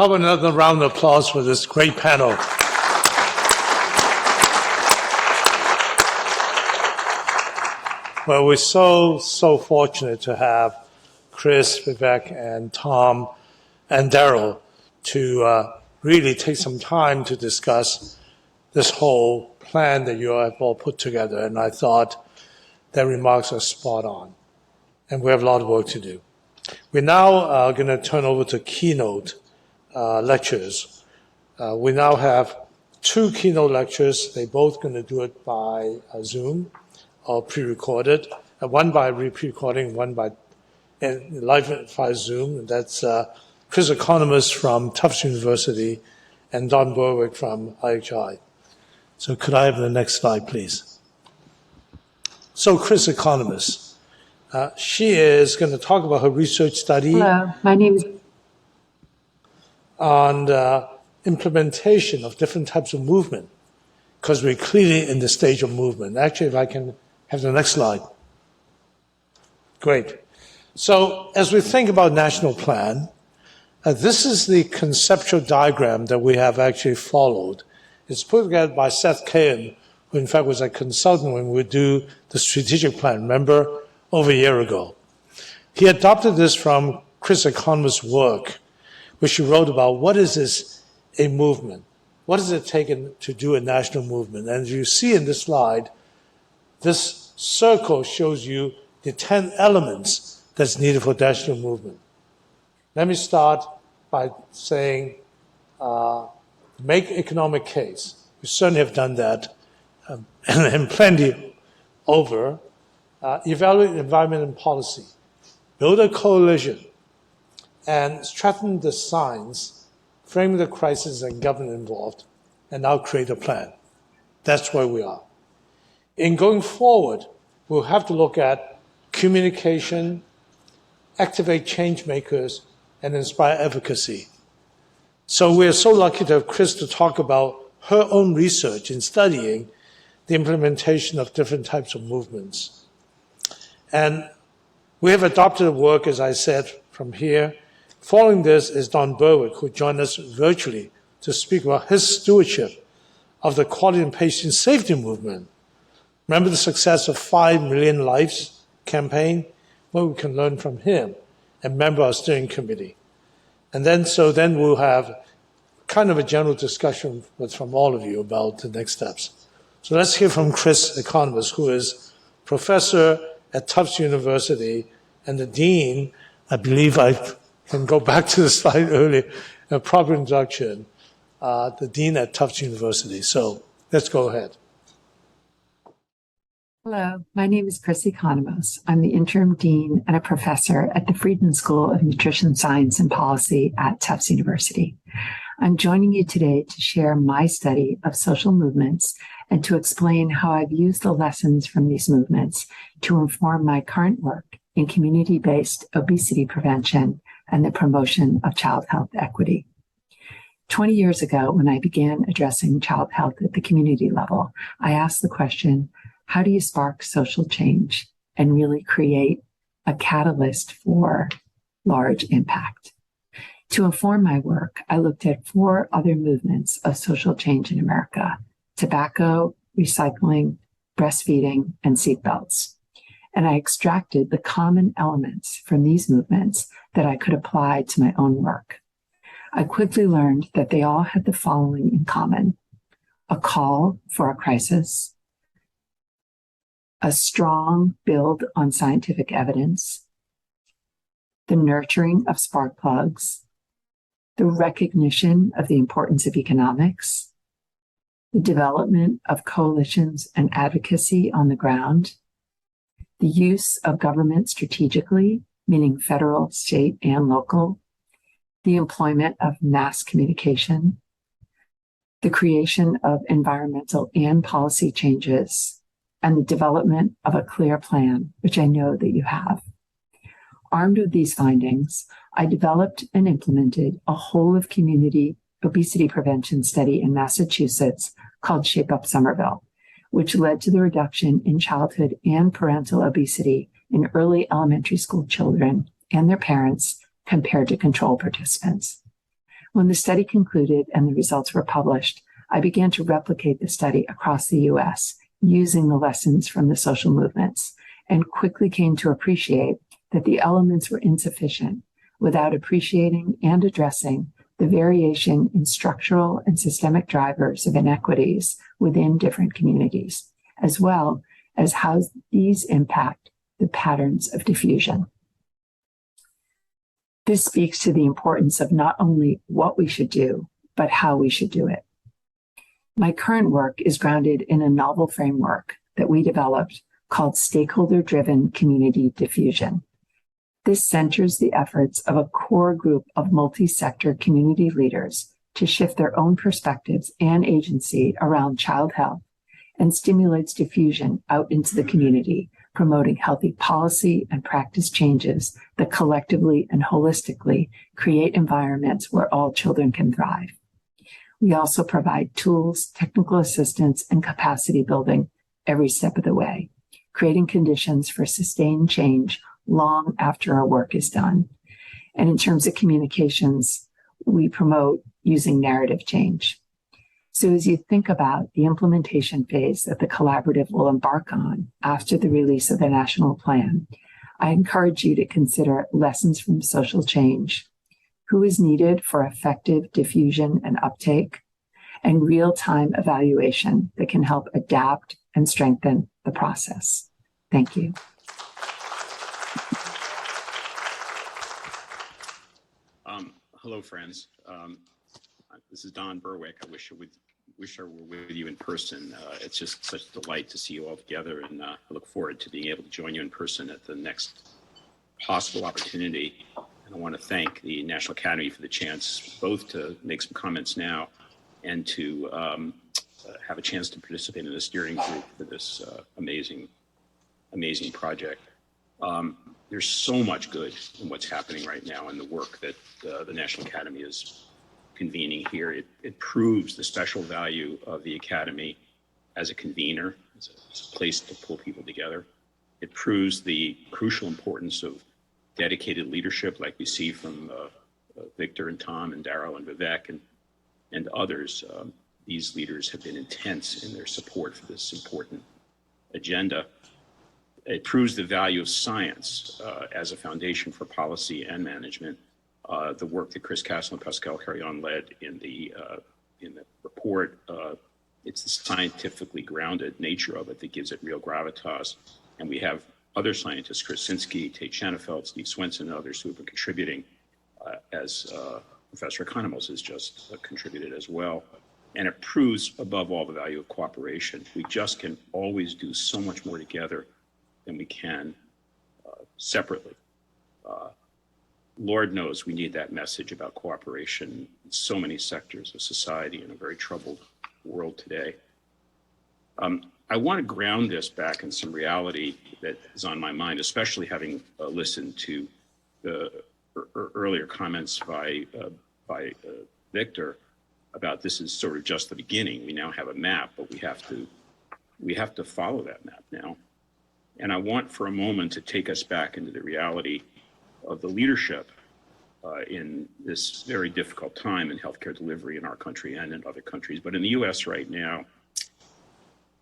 How about another round of applause for this great panel? Well, we're so fortunate to have Chris, Vivek, and Tom, and Daryl to really take some time to discuss this whole plan that you have all put together. And I thought their remarks are spot on. And we have a lot of work to do. We're now going to turn over to keynote lectures. We now have 2 keynote lectures. They're both going to do it by Zoom or pre-recorded. One by pre-recording, one by live via Zoom. And that's Chris Economos from Tufts University and Don Berwick from IHI. So could I have the next slide, please? So Chris Economos. She is going to talk about her research study. Hello, my name is on implementation of different types of movement, because we're clearly in the stage of movement. Actually, if I can have the next slide. Great. So as we think about national plan, this is the conceptual diagram that we have actually followed. It's put together by Seth Kahan, who in fact was a consultant when we do the strategic plan, remember, over a year ago. He adopted this from Chris Economos' work, which he wrote about what is this a movement? What does it take to do a national movement? And as you see in this slide, this circle shows you the 10 elements that's needed for national movement. Let me start by saying, make economic case. We certainly have done that, and plenty over. Evaluate environment and policy. Build a coalition, and strengthen the science, frame the crisis and government involved, and now create a plan. That's where we are. In going forward, we'll have to look at communication, activate change makers, and inspire advocacy. So we're so lucky to have Chris to talk about her own research in studying the implementation of different types of movements. And we have adopted a work, as I said, from here. Following this is Don Berwick, who joined us virtually to speak about his stewardship of the quality and patient safety movement. Remember the success of 5 Million Lives campaign? Well, we can learn from him and member our steering committee. And then we'll have kind of a general discussion from all of you about the next steps. So let's hear from Chris Economos, who is professor at Tufts University and the dean. I believe I can go back to the slide earlier, a proper introduction, the dean at Tufts University. So let's go ahead. Hello, my name is Chris Economos. I'm the interim dean and a professor at the Friedman School of Nutrition Science and Policy at Tufts University. I'm joining you today to share my study of social movements and to explain how I've used the lessons from these movements to inform my current work in community-based obesity prevention and the promotion of child health equity. 20 years ago, when I began addressing child health at the community level, I asked the question, how do you spark social change and really create a catalyst for large impact? To inform my work, I looked at 4 other movements of social change in America: tobacco, recycling, breastfeeding, and seatbelts. And I extracted the common elements from these movements that I could apply to my own work. I quickly learned that they all had the following in common: a call for a crisis, a strong build on scientific evidence, the nurturing of spark plugs, the recognition of the importance of economics, the development of coalitions and advocacy on the ground, the use of government strategically, meaning federal, state, and local, the employment of mass communication, the creation of environmental and policy changes, and the development of a clear plan, which I know that you have. Armed with these findings, I developed and implemented a whole of community obesity prevention study in Massachusetts called Shape Up Somerville, which led to the reduction in childhood and parental obesity in early elementary school children and their parents compared to control participants. When the study concluded and the results were published, I began to replicate the study across the U.S. using the lessons from the social movements, and quickly came to appreciate that the elements were insufficient without appreciating and addressing the variation in structural and systemic drivers of inequities within different communities, as well as how these impact the patterns of diffusion. This speaks to the importance of not only what we should do, but how we should do it. My current work is grounded in a novel framework that we developed called Stakeholder-Driven Community Diffusion. This centers the efforts of a core group of multi-sector community leaders to shift their own perspectives and agency around child health and stimulates diffusion out into the community, promoting healthy policy and practice changes that collectively and holistically create environments where all children can thrive. We also provide tools, technical assistance, and capacity building every step of the way, creating conditions for sustained change long after our work is done. And in terms of communications, we promote using narrative change. So as you think about the implementation phase that the collaborative will embark on after the release of the national plan, I encourage you to consider lessons from social change, who is needed for effective diffusion and uptake, and real-time evaluation that can help adapt and strengthen the process. Thank you. Hello, friends. This is Don Berwick. I wish I were with you in person. It's just such a delight to see you all together, and I look forward to being able to join you in person at the next possible opportunity. And I want to thank the National Academy for the chance both to make some comments now and to have a chance to participate in the steering group for this amazing project. There's so much good in what's happening right now in the work that the National Academy is convening here. It proves the special value of the Academy as a convener, as a place to pull people together. It proves the crucial importance of dedicated leadership like we see from Victor and Tom and Darryl and Vivek and others. These leaders have been intense in their support for this important agenda. It proves the value of science as a foundation for policy and management. The work that Chris Castle and Pascal Carrion led in the report, it's the scientifically grounded nature of it that gives it real gravitas. And we have other scientists, Chris Sinsky, Tate Shanafelt, Steve Swenson, and others who have been contributing, as Professor Economos has just contributed as well. And it proves, above all, the value of cooperation. We just can always do so much more together than we can separately. Lord knows we need that message about cooperation in so many sectors of society in a very troubled world today. I want to ground this back in some reality that is on my mind, especially having listened to the earlier comments by Victor about this is sort of just the beginning. We now have a map, but we have to follow that map now. And I want for a moment to take us back into the reality of the leadership in this very difficult time in healthcare delivery in our country and in other countries. But in the US right now,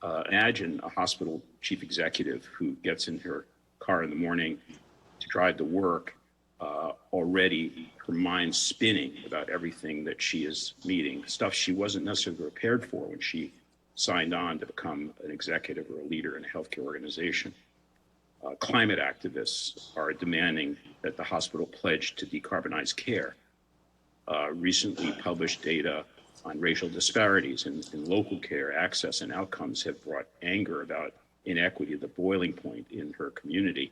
imagine a hospital chief executive who gets in her car in the morning to drive to work, already her mind spinning about everything that she is meeting, stuff she wasn't necessarily prepared for when she signed on to become an executive or a leader in a healthcare organization. Climate activists are demanding that the hospital pledge to decarbonize care. Recently published data on racial disparities in local care access and outcomes have brought anger about inequity at the boiling point in her community.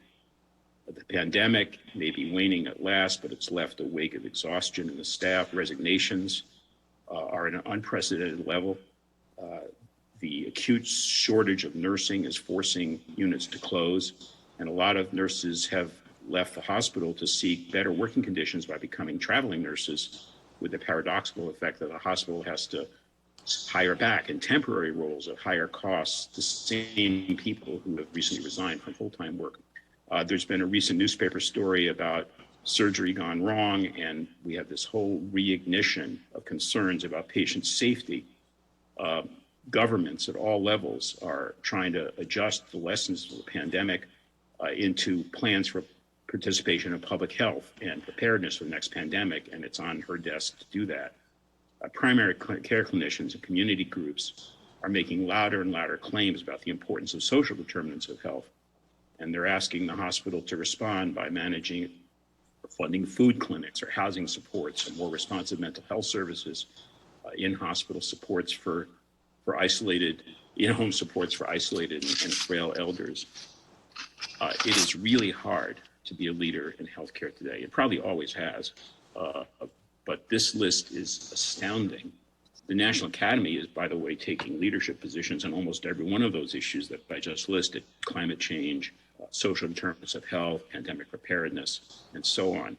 The pandemic may be waning at last, but it's left a wake of exhaustion in the staff. Resignations are at an unprecedented level. The acute shortage of nursing is forcing units to close, and a lot of nurses have left the hospital to seek better working conditions by becoming traveling nurses, with the paradoxical effect that the hospital has to hire back in temporary roles at higher costs the same people who have recently resigned from full-time work. There's been a recent newspaper story about surgery gone wrong, and we have this whole reignition of concerns about patient safety. Governments at all levels are trying to adjust the lessons of the pandemic into plans for participation in public health and preparedness for the next pandemic, and it's on her desk to do that. Primary care clinicians and community groups are making louder and louder claims about the importance of social determinants of health, and they're asking the hospital to respond by managing or funding food clinics or housing supports or more responsive mental health services, in-hospital supports for isolated, in-home supports for isolated and frail elders. It is really hard to be a leader in healthcare today. It probably always has, but this list is astounding. The National Academy is, by the way, taking leadership positions on almost every one of those issues that I just listed: climate change, social determinants of health, pandemic preparedness, and so on.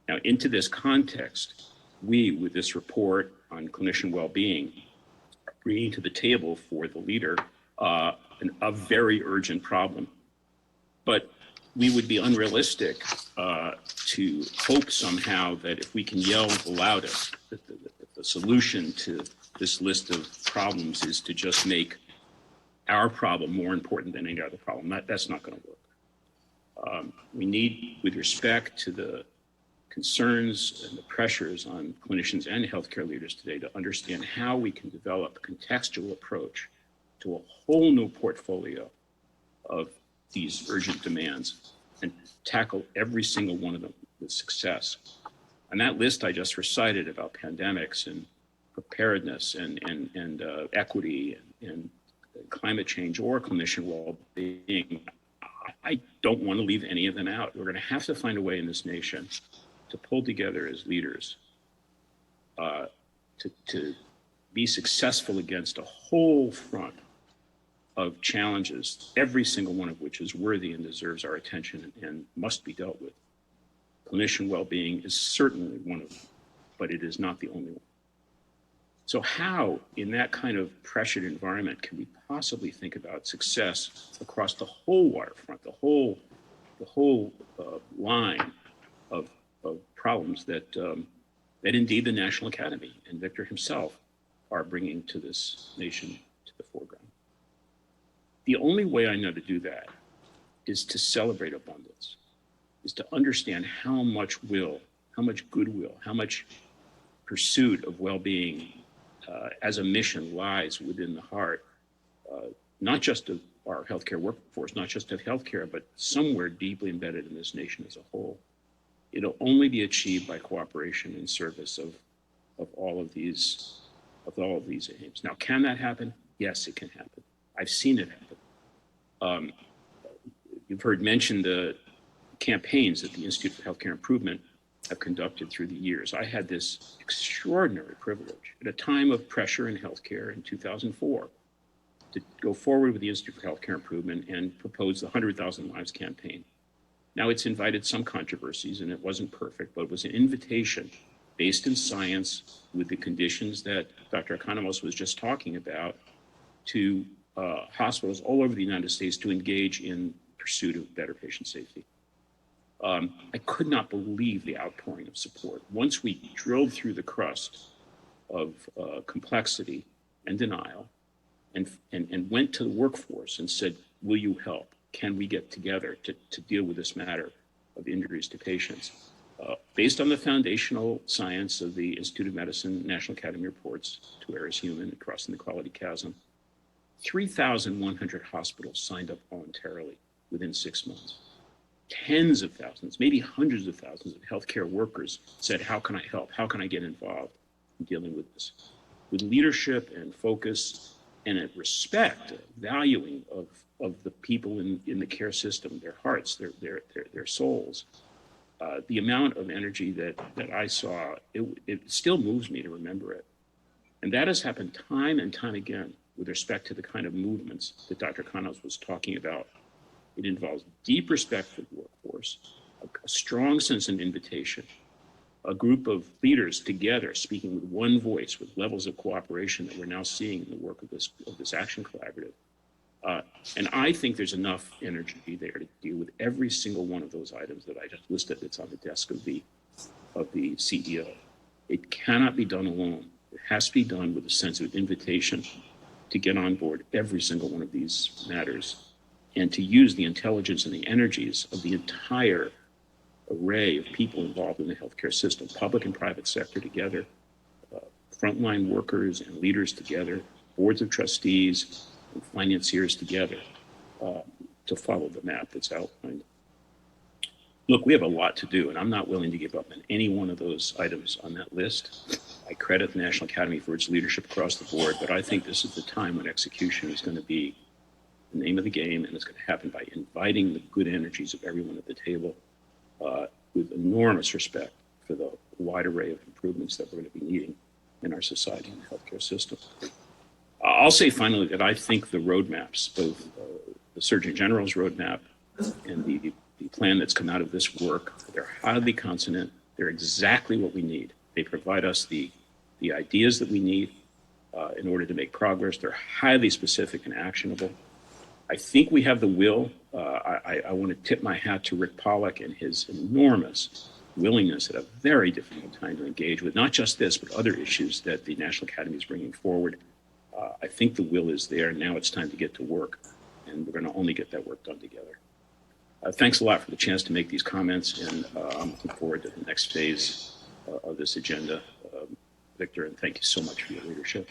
Now, into this context, we, with this report on clinician well-being, are bringing to the table for the leader a very urgent problem. But we would be unrealistic to hope somehow that if we can yell the loudest, that the solution to this list of problems is to just make our problem more important than any other problem. That's not going to work. We need, with respect to the concerns and the pressures on clinicians and healthcare leaders today, to understand how we can develop a contextual approach to a whole new portfolio of these urgent demands and tackle every single one of them with success. And that list I just recited about pandemics and preparedness and equity and climate change or clinician well-being, I don't want to leave any of them out. We're going to have to find a way in this nation to pull together as leaders to be successful against a whole front of challenges, every single one of which is worthy and deserves our attention and must be dealt with. Clinician well-being is certainly one of them, but it is not the only one. So how, in that kind of pressured environment, can we possibly think about success across the whole waterfront, the whole line of problems that indeed the National Academy and Victor himself are bringing to this nation to the foreground? The only way I know to do that is to celebrate abundance, is to understand how much will, how much goodwill, how much pursuit of well-being as a mission lies within the heart, not just of our healthcare workforce, not just of healthcare, but somewhere deeply embedded in this nation as a whole. It'll only be achieved by cooperation and service of all of these aims. Now, can that happen? Yes, it can happen. I've seen it happen. You've heard mentioned the campaigns that the Institute for Healthcare Improvement have conducted through the years. I had this extraordinary privilege at a time of pressure in healthcare in 2004 to go forward with the Institute for Healthcare Improvement and propose the 100,000 Lives campaign. Now, it's invited some controversies, and it wasn't perfect, but it was an invitation based in science with the conditions that Dr. Economos was just talking about to hospitals all over the United States to engage in pursuit of better patient safety. I could not believe the outpouring of support. Once we drilled through the crust of complexity and denial and went to the workforce and said, will you help? Can we get together to deal with this matter of injuries to patients? Based on the foundational science of the Institute of Medicine National Academy reports, To Err is Human, Crossing the Quality Chasm, 3,100 hospitals signed up voluntarily within 6 months. Tens of thousands, maybe hundreds of thousands of healthcare workers said, how can I help? How can I get involved in dealing with this? With leadership and focus and a respect, valuing of the people in the care system, their hearts, their souls. The amount of energy that I saw, it still moves me to remember it. And that has happened time and time again with respect to the kind of movements that Dr. Economos was talking about. It involves deep respect for the workforce, a strong sense of invitation, a group of leaders together speaking with one voice, with levels of cooperation that we're now seeing in the work of this action collaborative, And I think there's enough energy there to deal with every single one of those items that I just listed that's on the desk of the CEO. It cannot be done alone. It has to be done with a sense of invitation to get on board every single one of these matters and to use the intelligence and the energies of the entire array of people involved in the healthcare system, public and private sector together, frontline workers and leaders together, boards of trustees and financiers together to follow the map that's outlined. Look, we have a lot to do, and I'm not willing to give up on any one of those items on that list. I credit the National Academy for its leadership across the board, but I think this is the time when execution is going to be the name of the game, and it's going to happen by inviting the good energies of everyone at the table with enormous respect for the wide array of improvements that we're going to be needing in our society and the healthcare system. I'll say finally that I think the roadmaps, both the Surgeon General's roadmap and the plan that's come out of this work, they're highly consonant. They're exactly what we need. They provide us the ideas that we need in order to make progress. They're highly specific and actionable. I think we have the will. I want to tip my hat to Rick Pollack and his enormous willingness at a very difficult time to engage with not just this, but other issues that the National Academy is bringing forward. I think the will is there. Now it's time to get to work, and we're going to only get that work done together. Thanks a lot for the chance to make these comments, and I'm looking forward to the next phase of this agenda, Victor, and thank you so much for your leadership.